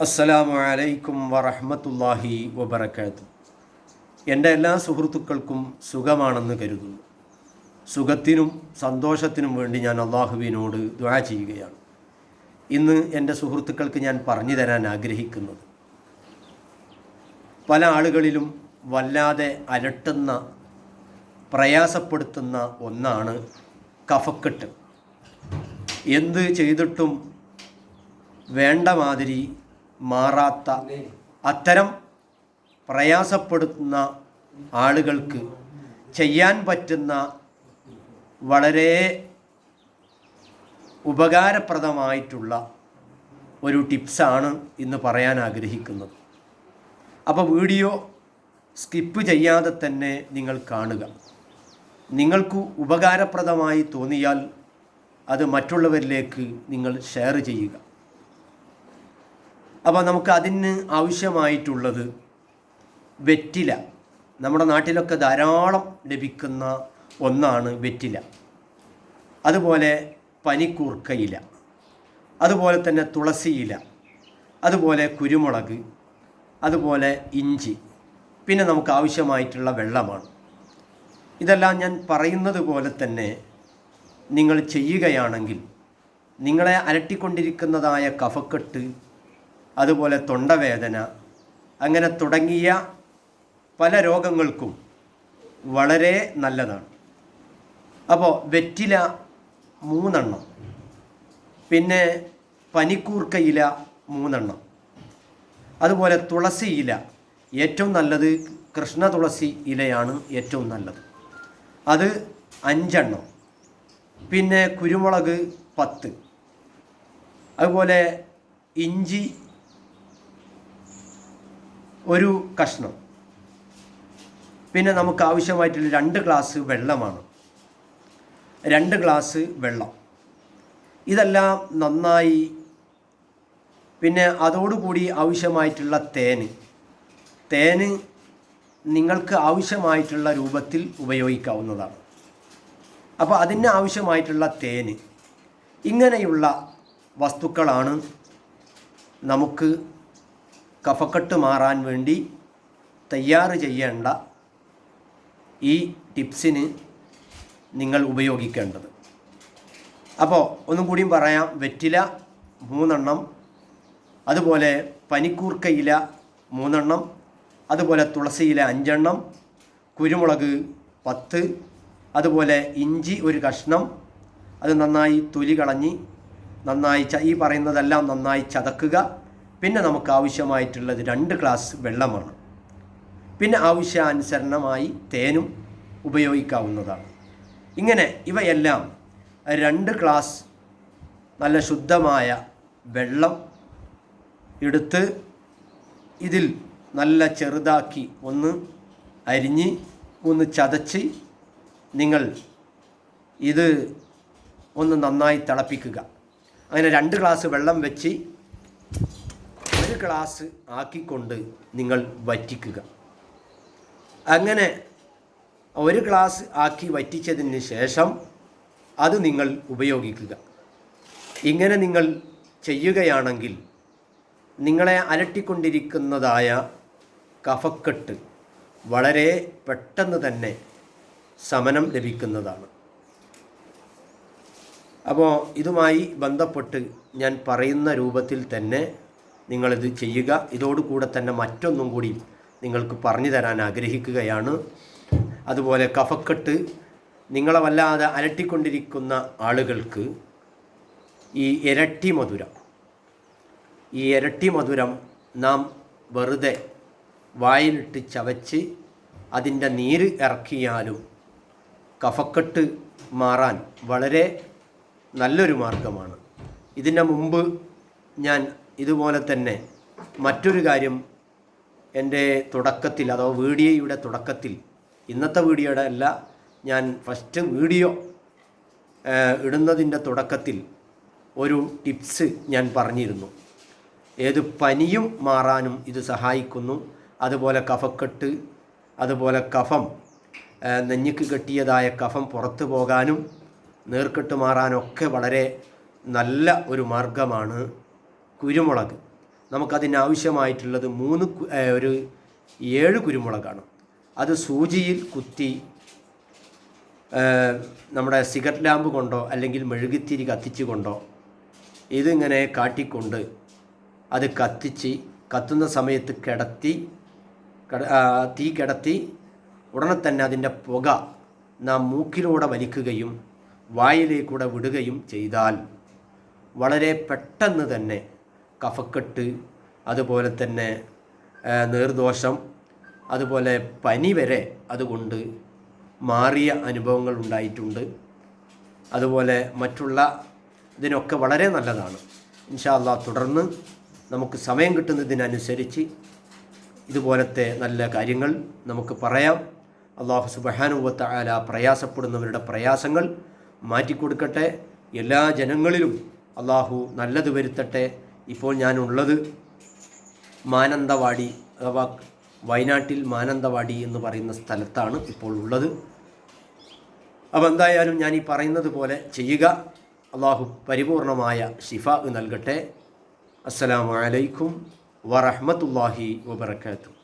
അസ്സലാമു അലൈക്കും വറഹ്മത്തുള്ളാഹി വബറകാതുഹു. എൻ്റെ എല്ലാ സുഹൃത്തുക്കൾക്കും സുഖമാണെന്ന് കരുതുന്നു. സുഖത്തിനും സന്തോഷത്തിനും വേണ്ടി ഞാൻ അള്ളാഹുവിനോട് ദുആ ചെയ്യുകയാണ്. ഇന്ന് എൻ്റെ സുഹൃത്തുക്കൾക്ക് ഞാൻ പറഞ്ഞു തരാൻ ആഗ്രഹിക്കുന്നത്, പല ആളുകളിലും വല്ലാതെ അലട്ടുന്ന, പ്രയാസപ്പെടുത്തുന്ന ഒന്നാണ് കഫക്കെട്ട്. എന്ത് ചെയ്തിട്ടും വേണ്ട മാതിരി മാറാത്ത, അത്തരം പ്രയാസപ്പെടുത്തുന്ന ആളുകൾക്ക് ചെയ്യാൻ പറ്റുന്ന വളരെ ഉപകാരപ്രദമായിട്ടുള്ള ഒരു ടിപ്സാണ് ഇന്ന് പറയാൻ ആഗ്രഹിക്കുന്നത്. അപ്പോൾ വീഡിയോ സ്കിപ്പ് ചെയ്യാതെ തന്നെ നിങ്ങൾ കാണുക. നിങ്ങൾക്ക് ഉപകാരപ്രദമായി തോന്നിയാൽ അത് മറ്റുള്ളവരിലേക്ക് നിങ്ങൾ ഷെയർ ചെയ്യുക. അപ്പോൾ നമുക്ക് അതിന് ആവശ്യമായിട്ടുള്ളത് വെറ്റില. നമ്മുടെ നാട്ടിലൊക്കെ ധാരാളം ലഭിക്കുന്ന ഒന്നാണ് വെറ്റില. അതുപോലെ പനിക്കൂർക്കയില, അതുപോലെ തന്നെ തുളസിയില, അതുപോലെ കുരുമുളക്, അതുപോലെ ഇഞ്ചി, പിന്നെ നമുക്ക് ആവശ്യമായിട്ടുള്ള വെള്ളമാണ്. ഇതെല്ലാം ഞാൻ പറയുന്നത് പോലെ തന്നെ നിങ്ങൾ ചെയ്യുകയാണെങ്കിൽ നിങ്ങളെ അലട്ടിക്കൊണ്ടിരിക്കുന്നതായ കഫക്കെട്ട്, അതുപോലെ തൊണ്ടവേദന, അങ്ങനെ തുടങ്ങിയ പല രോഗങ്ങൾക്കും വളരെ നല്ലതാണ്. അപ്പോൾ വെറ്റില 3 എണ്ണം, പിന്നെ പനിക്കൂർക്കയില 3 എണ്ണം, അതുപോലെ തുളസി ഇല, ഏറ്റവും നല്ലത് കൃഷ്ണ തുളസി ഇലയാണ് ഏറ്റവും നല്ലത്, അത് 5 എണ്ണം, പിന്നെ കുരുമുളക് 10, അതുപോലെ ഇഞ്ചി 1 കഷ്ണം, പിന്നെ നമുക്ക് ആവശ്യമായിട്ടുള്ള 2 ഗ്ലാസ് വെള്ളമാണ്. 2 ഗ്ലാസ് വെള്ളം. ഇതെല്ലാം നന്നായി, പിന്നെ അതോടുകൂടി ആവശ്യമായിട്ടുള്ള തേന് നിങ്ങൾക്ക് ആവശ്യമായിട്ടുള്ള രൂപത്തിൽ ഉപയോഗിക്കാവുന്നതാണ്. അപ്പോൾ അതിന് ആവശ്യമായിട്ടുള്ള തേന്, ഇങ്ങനെയുള്ള വസ്തുക്കളാണ് നമുക്ക് കഫക്കെട്ട് മാറാൻ വേണ്ടി തയ്യാറ് ചെയ്യേണ്ട ഈ ടിപ്സിന് നിങ്ങൾ ഉപയോഗിക്കേണ്ടത്. അപ്പോൾ ഒന്നും കൂടിയും പറയാം. വെറ്റില 3 എണ്ണം, അതുപോലെ പനിക്കൂർക്കയില 3 എണ്ണം, അതുപോലെ തുളസിയില 5 എണ്ണം, കുരുമുളക് 10, അതുപോലെ ഇഞ്ചി 1 കഷ്ണം, അത് നന്നായി തൊലി കളഞ്ഞ് നന്നായി ഈ പറയുന്നതെല്ലാം നന്നായി ചതക്കുക. പിന്നെ നമുക്ക് ആവശ്യമായിട്ടുള്ളത് 2 ഗ്ലാസ് വെള്ളമാണ്. പിന്നെ ആവശ്യാനുസരണമായി തേനും ഉപയോഗിക്കാവുന്നതാണ്. ഇങ്ങനെ ഇവയെല്ലാം 2 ഗ്ലാസ് നല്ല ശുദ്ധമായ വെള്ളം എടുത്ത് ഇതിൽ നല്ല ചെറുതാക്കി ഒന്ന് അരിഞ്ഞ് ഒന്ന് ചതച്ച് നിങ്ങൾ ഇത് ഒന്ന് നന്നായി തിളപ്പിക്കുക. അങ്ങനെ 2 ഗ്ലാസ് വെള്ളം വെച്ച് 1 ഗ്ലാസ് ആക്കിക്കൊണ്ട് നിങ്ങൾ വറ്റിക്കുക. അങ്ങനെ 1 ഗ്ലാസ് ആക്കി വറ്റിച്ചതിന് ശേഷം അത് നിങ്ങൾ ഉപയോഗിക്കുക. ഇങ്ങനെ നിങ്ങൾ ചെയ്യുകയാണെങ്കിൽ നിങ്ങളെ അലട്ടിക്കൊണ്ടിരിക്കുന്നതായ കഫക്കെട്ട് വളരെ പെട്ടെന്ന് തന്നെ ശമനം ലഭിക്കുന്നതാണ്. അപ്പോൾ ഇതുമായി ബന്ധപ്പെട്ട് ഞാൻ പറയുന്ന രൂപത്തിൽ തന്നെ നിങ്ങളിത് ചെയ്യുക. ഇതോടുകൂടെ തന്നെ മറ്റൊന്നും കൂടി നിങ്ങൾക്ക് പറഞ്ഞു തരാൻ ആഗ്രഹിക്കുകയാണ്. അതുപോലെ കഫക്കെട്ട് നിങ്ങളെ വല്ലാതെ അലട്ടിക്കൊണ്ടിരിക്കുന്ന ആളുകൾക്ക് ഈ ഇരട്ടി മധുരം നാം വെറുതെ വായിലിട്ട് ചവച്ച് അതിൻ്റെ നീര് ഇറക്കിയാലും കഫക്കെട്ട് മാറാൻ വളരെ നല്ലൊരു മാർഗമാണ്. ഇതിന് മുമ്പ് ഞാൻ ഇതുപോലെ തന്നെ മറ്റൊരു കാര്യം എൻ്റെ തുടക്കത്തിൽ, അഥവാ വീഡിയോയുടെ തുടക്കത്തിൽ, ഇന്നത്തെ വീഡിയോയുടെ അല്ല, ഞാൻ ഫസ്റ്റ് വീഡിയോ ഇടുന്നതിൻ്റെ തുടക്കത്തിൽ ഒരു ടിപ്സ് ഞാൻ പറഞ്ഞിരുന്നു. ഏത് പനിയും മാറാനും ഇത് സഹായിക്കുന്നു. അതുപോലെ കഫക്കെട്ട്, അതുപോലെ കഫം, നെഞ്ഞിക്ക് കെട്ടിയതായ കഫം പുറത്തു പോകാനും നീർക്കെട്ട് മാറാനൊക്കെ വളരെ നല്ല ഒരു മാർഗമാണ് കുരുമുളക്. നമുക്കതിനാവശ്യമായിട്ടുള്ളത് ഒരു 7 കുരുമുളകാണ്. അത് സൂചിയിൽ കുത്തി നമ്മുടെ സിഗരറ്റ് ലാമ്പ് കൊണ്ടോ അല്ലെങ്കിൽ മെഴുകുതിരി കത്തിച്ചു കൊണ്ടോ ഇതിങ്ങനെ കാട്ടിക്കൊണ്ട് അത് കത്തുന്ന സമയത്ത് തീ കിടത്തി ഉടനെ തന്നെ അതിൻ്റെ പുക നാം മൂക്കിലൂടെ വലിക്കുകയും വായിലേക്കൂടെ വിടുകയും ചെയ്താൽ വളരെ പെട്ടെന്ന് തന്നെ കഫക്കെട്ട്, അതുപോലെ തന്നെ നീർദോഷം, അതുപോലെ പനി വരെ അതുകൊണ്ട് മാറിയ അനുഭവങ്ങൾ ഉണ്ടായിട്ടുണ്ട്. അതുപോലെ മറ്റുള്ള ഇതിനൊക്കെ വളരെ നല്ലതാണ്. ഇൻഷാ അല്ലാഹ് തുടർന്ന് നമുക്ക് സമയം കിട്ടുന്നതിനനുസരിച്ച് ഇതുപോലത്തെ നല്ല കാര്യങ്ങൾ നമുക്ക് പറയാം. അല്ലാഹു സുബ്ഹാനഹു വ തആല പ്രയാസപ്പെടുന്നവരുടെ പ്രയാസങ്ങൾ മാറ്റിക്കൊടുക്കട്ടെ. എല്ലാ ജനങ്ങളിലും അല്ലാഹു നല്ലത് വരുത്തട്ടെ. ഇപ്പോൾ ഞാനുള്ളത് മാനന്തവാടി അഥവാ വയനാട്ടിൽ മാനന്തവാടി എന്ന് പറയുന്ന സ്ഥലത്താണ് ഇപ്പോൾ ഉള്ളത്. അപ്പോൾ എന്തായാലും ഞാൻ ഈ പറയുന്നത് പോലെ ചെയ്യുക. അല്ലാഹു പരിപൂർണമായ ശിഫ നൽകട്ടെ. അസ്സലാമു അലൈക്കും വറഹ്മത്തുള്ളാഹി വബറകാതുഹു.